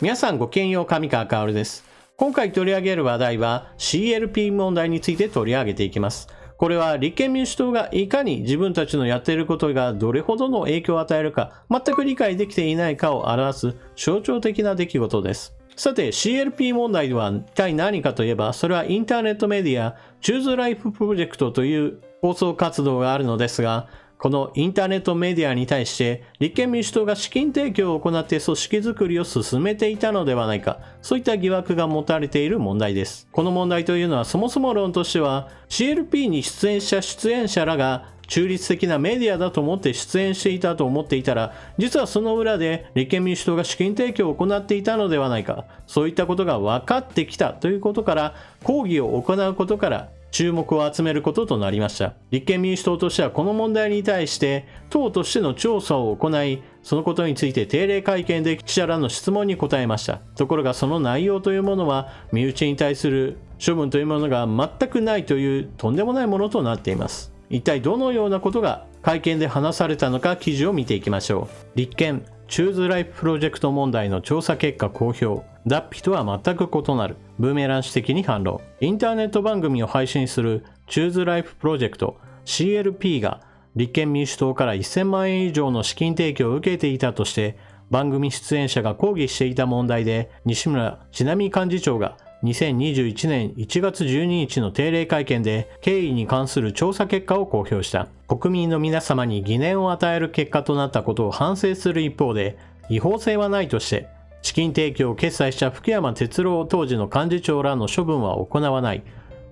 皆さんごきげんよう、上川薫です。今回取り上げる話題は CLP 問題について取り上げていきます。これは立憲民主党がいかに自分たちのやっていることがどれほどの影響を与えるか全く理解できていないかを表す象徴的な出来事です。さて CLP 問題は一体何かといえば、それはインターネットメディア Choose Life プロジェクトという放送活動があるのですが、このインターネットメディアに対して立憲民主党が資金提供を行って組織づくりを進めていたのではないか、そういった疑惑が持たれている問題です。この問題というのはそもそも論としては CLP に出演した出演者らが中立的なメディアだと思って出演していたと思っていたら、実はその裏で立憲民主党が資金提供を行っていたのではないか、そういったことが分かってきたということから、抗議を行うことから注目を集めることとなりました。立憲民主党としてはこの問題に対して党としての調査を行い、そのことについて定例会見で記者らの質問に答えました。ところがその内容というものは身内に対する処分というものが全くないというとんでもないものとなっています。一体どのようなことが会見で話されたのか、記事を見ていきましょう。立憲Choose Life プロジェクト問題の調査結果公表。脱皮とは全く異なる。ブーメラン指摘に反論。インターネット番組を配信する Choose Life プロジェクト CLP が立憲民主党から1000万円以上の資金提供を受けていたとして番組出演者が抗議していた問題で、西村智奈美幹事長が2021年1月12日の定例会見で経緯に関する調査結果を公表した。国民の皆様に疑念を与える結果となったことを反省する一方で、違法性はないとして資金提供を決裁した福山哲郎当時の幹事長らの処分は行わない。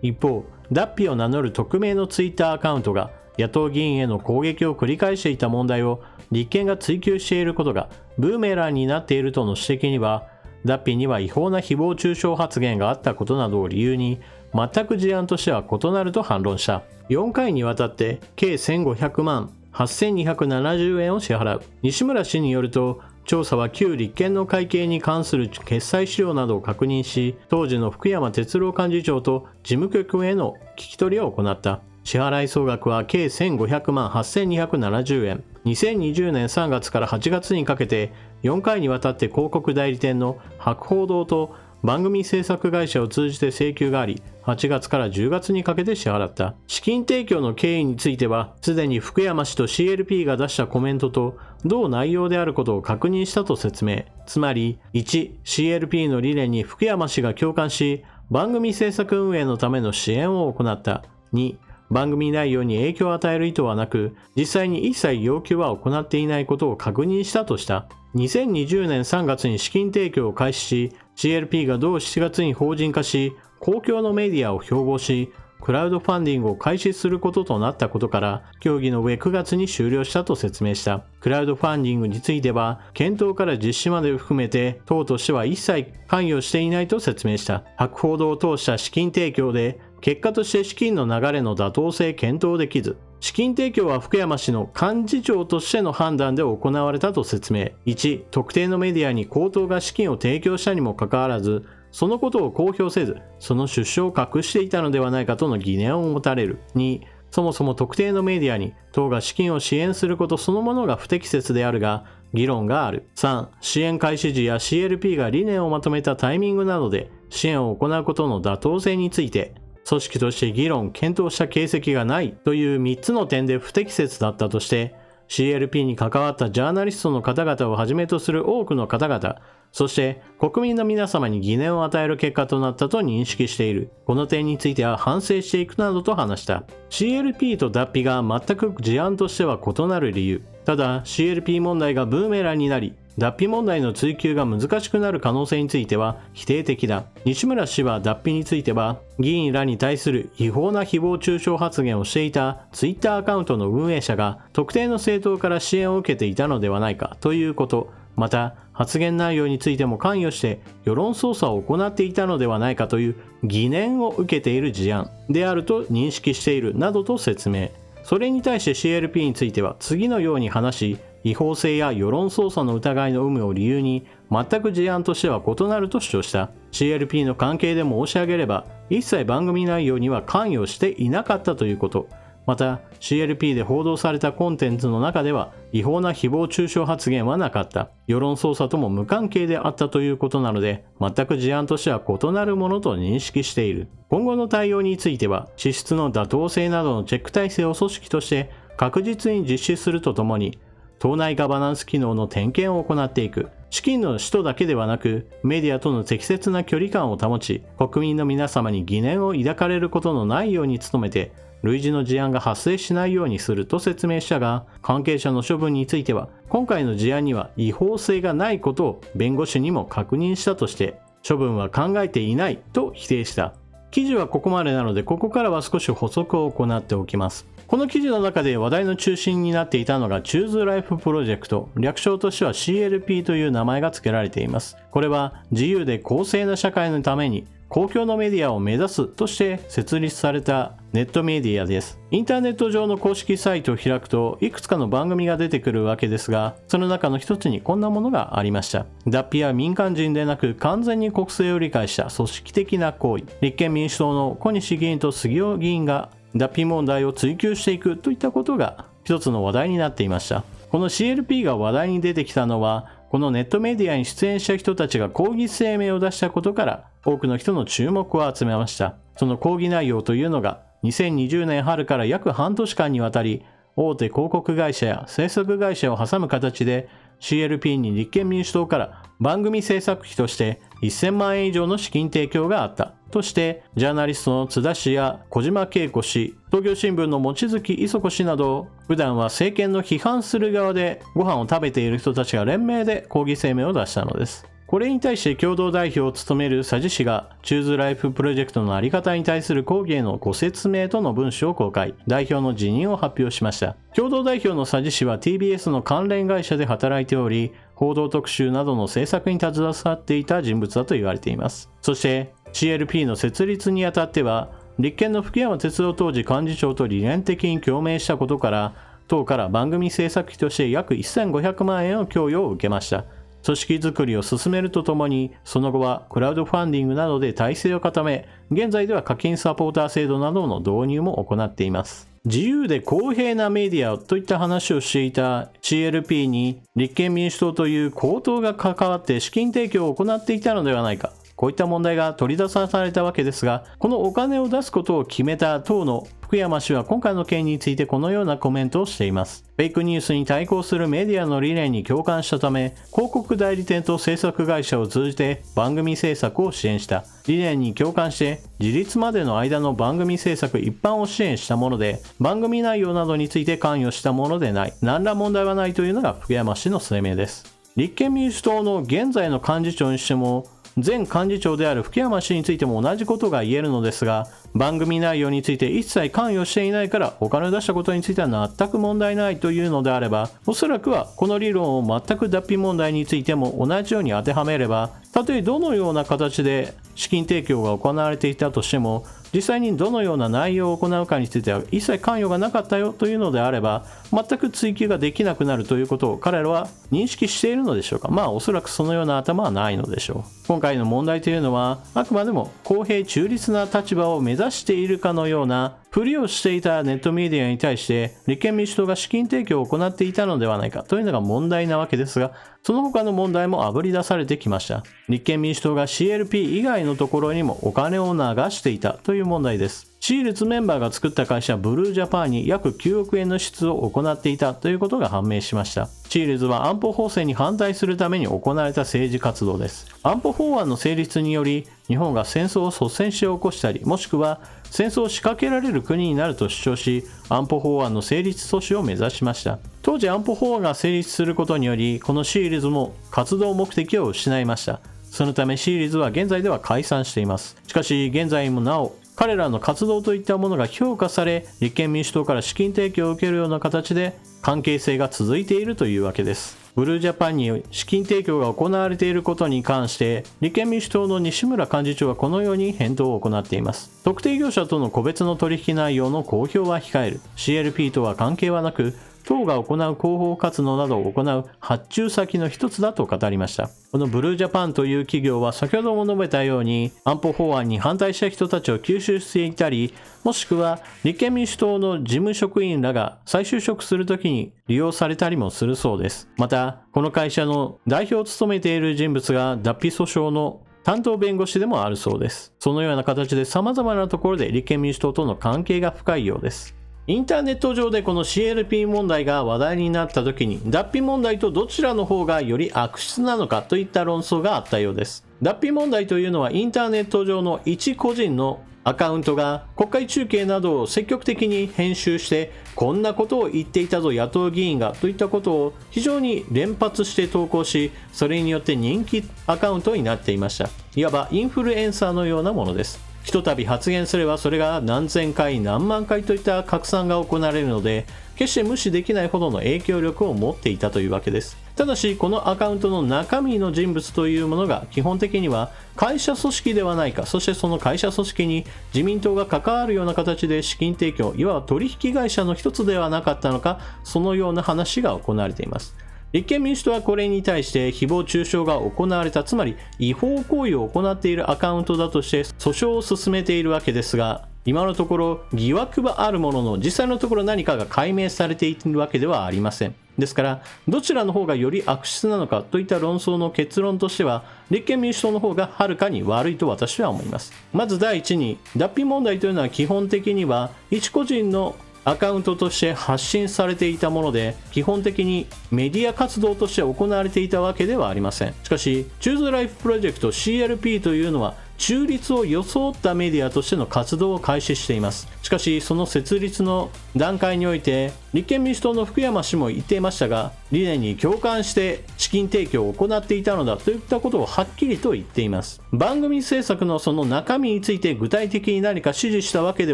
一方、脱皮を名乗る匿名のツイッターアカウントが野党議員への攻撃を繰り返していた問題を立憲が追及していることがブーメランになっているとの指摘には、脱皮には違法な誹謗中傷発言があったことなどを理由に全く事案としては異なると反論した。4回にわたって計1500万8270円を支払う。西村氏によると、調査は旧立憲の会計に関する決裁資料などを確認し、当時の福山哲郎幹事長と事務局への聞き取りを行った。支払い総額は計1500万8270円。2020年3月から8月にかけて4回にわたって広告代理店の博報堂と番組制作会社を通じて請求があり、8月から10月にかけて支払った。資金提供の経緯については、すでに福山氏と CLP が出したコメントと同内容であることを確認したと説明。つまり、1、CLP の理念に福山氏が共感し、番組制作運営のための支援を行った。2、番組内容に影響を与える意図はなく、実際に一切要求は行っていないことを確認したとした。2020年3月に資金提供を開始し、CLP が同7月に法人化し、公共のメディアを標榜し、クラウドファンディングを開始することとなったことから、協議の上9月に終了したと説明した。クラウドファンディングについては、検討から実施まで含めて、党としては一切関与していないと説明した。博報堂を通した資金提供で、結果として資金の流れの妥当性検討できず、資金提供は福山氏の幹事長としての判断で行われたと説明。1、特定のメディアに公党が資金を提供したにもかかわらず、そのことを公表せず、その出所を隠していたのではないかとの疑念を持たれる。2、そもそも特定のメディアに党が資金を支援することそのものが不適切であるが、議論がある。3、支援開始時や CLP が理念をまとめたタイミングなどで支援を行うことの妥当性について、組織として議論・検討した形跡がないという3つの点で不適切だったとして、CLP に関わったジャーナリストの方々をはじめとする多くの方々、そして国民の皆様に疑念を与える結果となったと認識している。この点については反省していくなどと話した。CLP と脱皮が全く事案としては異なる理由。ただ CLP 問題がブーメランになり、脱皮問題の追及が難しくなる可能性については否定的だ。西村氏は脱皮については、議員らに対する違法な誹謗中傷発言をしていたツイッターアカウントの運営者が特定の政党から支援を受けていたのではないかということ、また発言内容についても関与して世論操作を行っていたのではないかという疑念を受けている事案であると認識しているなどと説明。それに対して CLP については次のように話し、違法性や世論操作の疑いの有無を理由に全く事案としては異なると主張した。 CLP の関係で申し上げれば、一切番組内容には関与していなかったということ、また CLP で報道されたコンテンツの中では違法な誹謗中傷発言はなかった。世論操作とも無関係であったということなので、全く事案としては異なるものと認識している。今後の対応については、支出の妥当性などのチェック体制を組織として確実に実施するとともに、党内ガバナンス機能の点検を行っていく。資金の使途だけではなく、メディアとの適切な距離感を保ち、国民の皆様に疑念を抱かれることのないように努めて、類似の事案が発生しないようにすると説明したが、関係者の処分については、今回の事案には違法性がないことを弁護士にも確認したとして、処分は考えていないと否定した。記事はここまでなので、ここからは少し補足を行っておきます。この記事の中で話題の中心になっていたのが Choose Life プロジェクト、略称としては CLP という名前が付けられています。これは自由で公正な社会のために公共のメディアを目指すとして設立されたネットメディアです。インターネット上の公式サイトを開くといくつかの番組が出てくるわけですが、その中の一つにこんなものがありました。脱皮は民間人でなく完全に国政を理解した組織的な行為。立憲民主党の小西議員と杉尾議員が脱皮問題を追及していくといったことが一つの話題になっていました。この CLP が話題に出てきたのは、このネットメディアに出演した人たちが抗議声明を出したことから多くの人の注目を集めました。その抗議内容というのが2020年春から約半年間にわたり大手広告会社や制作会社を挟む形で CLP に立憲民主党から番組制作費として1000万円以上の資金提供があったとして、ジャーナリストの津田氏や小島慶子氏、東京新聞の望月磯子氏など、普段は政権の批判する側でご飯を食べている人たちが連名で抗議声明を出したのです。これに対して共同代表を務める佐治氏が Choose Life プロジェクトのあり方に対する抗議へのご説明との文書を公開、代表の辞任を発表しました。共同代表の佐治氏は TBS の関連会社で働いており、報道特集などの制作に携わっていた人物だと言われています。そして CLP の設立にあたっては、立憲の福山哲郎当時幹事長と理念的に共鳴したことから、党から番組制作費として約1500万円を供与を受けました。組織づくりを進めるとともに、その後はクラウドファンディングなどで体制を固め、現在では課金サポーター制度などの導入も行っています。自由で公平なメディアといった話をしていた CLP に立憲民主党という公党が関わって資金提供を行っていたのではないか。こういった問題が取り出されたわけですが、このお金を出すことを決めた党の福山氏は今回の件についてこのようなコメントをしています。フェイクニュースに対抗するメディアの理念に共感したため、広告代理店と制作会社を通じて番組制作を支援した。理念に共感して自立までの間の番組制作一般を支援したもので、番組内容などについて関与したものでない。何ら問題はないというのが福山氏の声明です。立憲民主党の現在の幹事長にしても、前幹事長である福山氏についても同じことが言えるのですが、番組内容について一切関与していないからお金を出したことについては全く問題ないというのであれば、おそらくはこの理論を全く脱皮問題についても同じように当てはめれば、たとえどのような形で資金提供が行われていたとしても、実際にどのような内容を行うかについては一切関与がなかったよというのであれば、全く追及ができなくなるということを彼らは認識しているのでしょうか。おそらくそのような頭はないのでしょう。今回の問題というのは、あくまでも公平中立な立場を目指しているかのようなふりをしていたネットメディアに対して立憲民主党が資金提供を行っていたのではないかというのが問題なわけですが、その他の問題もあぶり出されてきました。立憲民主党が CLP 以外のところにもお金を流していたという問題です。シールズメンバーが作った会社ブルージャパンに約9億円の支出を行っていたということが判明しました。シールズは安保法制に反対するために行われた政治活動です。安保法案の成立により日本が戦争を率先して起こしたり、もしくは戦争を仕掛けられる国になると主張し、安保法案の成立阻止を目指しました。当時安保法案が成立することにより、このシールズも活動目的を失いました。そのためシールズは現在では解散しています。しかし現在もなお彼らの活動といったものが評価され、立憲民主党から資金提供を受けるような形で関係性が続いているというわけです。ブルージャパンに資金提供が行われていることに関して立憲民主党の西村幹事長はこのように返答を行っています。特定業者との個別の取引内容の公表は控える。 CLP とは関係はなく、党が行う広報活動などを行う発注先の一つだと語りました。このブルージャパンという企業は先ほども述べたように安保法案に反対した人たちを吸収していたり、もしくは立憲民主党の事務職員らが再就職するときに利用されたりもするそうです。また、この会社の代表を務めている人物が脱皮訴訟の担当弁護士でもあるそうです。そのような形で様々なところで立憲民主党との関係が深いようです。インターネット上でこの CLP 問題が話題になった時に脱皮問題とどちらの方がより悪質なのかといった論争があったようです。脱皮問題というのはインターネット上の一個人のアカウントが国会中継などを積極的に編集してこんなことを言っていたぞ野党議員がといったことを非常に連発して投稿し、それによって人気アカウントになっていました。いわばインフルエンサーのようなものです。ひとたび発言すればそれが何千回何万回といった拡散が行われるので、決して無視できないほどの影響力を持っていたというわけです。ただしこのアカウントの中身の人物というものが基本的には会社組織ではないか、そしてその会社組織に自民党が関わるような形で資金提供、いわば取引会社の一つではなかったのか、そのような話が行われています。立憲民主党はこれに対して誹謗中傷が行われた、つまり違法行為を行っているアカウントだとして訴訟を進めているわけですが、今のところ疑惑はあるものの実際のところ何かが解明されているわけではありません。ですからどちらの方がより悪質なのかといった論争の結論としては立憲民主党の方がはるかに悪いと私は思います。まず第一に、脱皮問題というのは基本的には一個人のアカウントとして発信されていたもので、基本的にメディア活動として行われていたわけではありません。しかし、チューズライフプロジェクト CLP というのは中立を装ったメディアとしての活動を開始しています。しかしその設立の段階において立憲民主党の福山氏も言っていましたが、理念に共感して資金提供を行っていたのだといったことをはっきりと言っています。番組制作のその中身について具体的に何か指示したわけで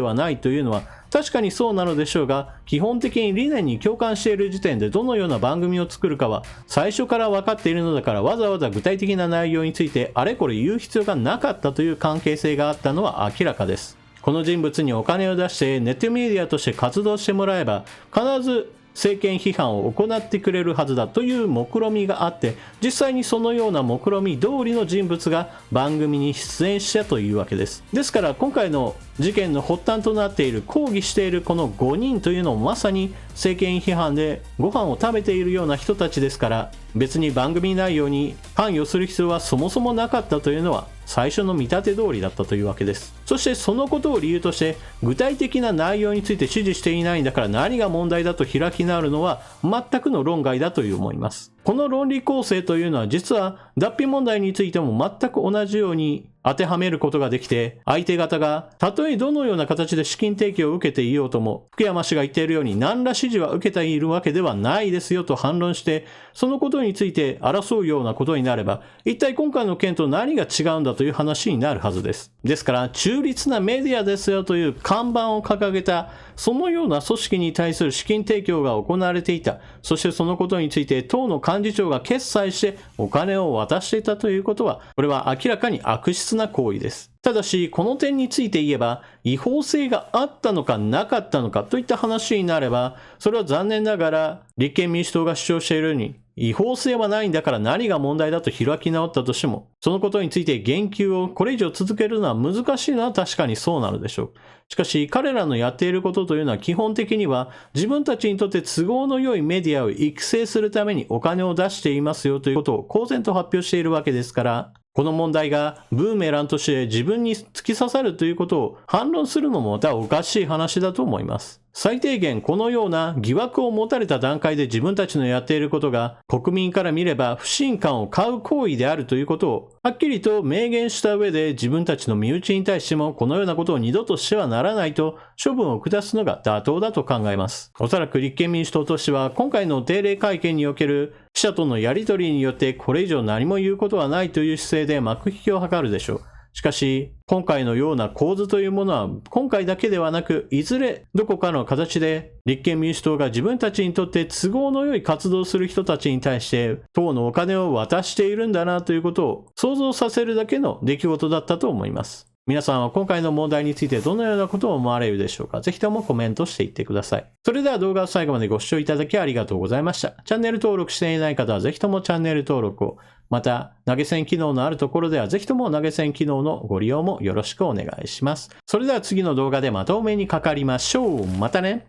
はないというのは確かにそうなのでしょうが、基本的に理念に共感している時点でどのような番組を作るかは最初から分かっているのだから、わざわざ具体的な内容についてあれこれ言う必要がなかったという関係性があったのは明らかです。この人物にお金を出してネットメディアとして活動してもらえば必ず政権批判を行ってくれるはずだという目論みがあって、実際にそのような目論み通りの人物が番組に出演したというわけです。ですから今回の事件の発端となっている抗議しているこの5人というのもまさに政権批判でご飯を食べているような人たちですから、別に番組内容に関与する必要はそもそもなかったというのは最初の見立て通りだったというわけです。そしてそのことを理由として具体的な内容について指示していないんだから何が問題だと開き直るのは全くの論外だと思います。この論理構成というのは実は脱皮問題についても全く同じように当てはめることができて、相手方がたとえどのような形で資金提供を受けていようとも福山氏が言っているように何ら指示は受けているわけではないですよと反論して、そのことについて争うようなことになれば一体今回の件と何が違うんだという話になるはずです。ですから中立なメディアですよという看板を掲げたそのような組織に対する資金提供が行われていた、そしてそのことについて党の幹事長が決裁してお金を渡していたということは、これは明らかに悪質な行為です。ただしこの点について言えば違法性があったのかなかったのかといった話になれば、それは残念ながら立憲民主党が主張しているように違法性はないんだから何が問題だと開き直ったとしても、そのことについて言及をこれ以上続けるのは難しいのは確かにそうなのでしょう。しかし彼らのやっていることというのは基本的には自分たちにとって都合の良いメディアを育成するためにお金を出していますよということを公然と発表しているわけですから、この問題がブーメランとして自分に突き刺さるということを反論するのもまたおかしい話だと思います。最低限このような疑惑を持たれた段階で自分たちのやっていることが国民から見れば不信感を買う行為であるということをはっきりと明言した上で、自分たちの身内に対してもこのようなことを二度としてはならないと処分を下すのが妥当だと考えます。おそらく立憲民主党としては今回の定例会見における記者とのやり取りによってこれ以上何も言うことはないという姿勢で幕引きを図るでしょう。しかし今回のような構図というものは今回だけではなく、いずれどこかの形で立憲民主党が自分たちにとって都合の良い活動をする人たちに対して党のお金を渡しているんだなということを想像させるだけの出来事だったと思います。皆さんは今回の問題についてどのようなことを思われるでしょうか？ぜひともコメントしていってください。それでは動画を最後までご視聴いただきありがとうございました。チャンネル登録していない方はぜひともチャンネル登録を。また、投げ銭機能のあるところではぜひとも投げ銭機能のご利用もよろしくお願いします。それでは次の動画でまたお目にかかりましょう。またね。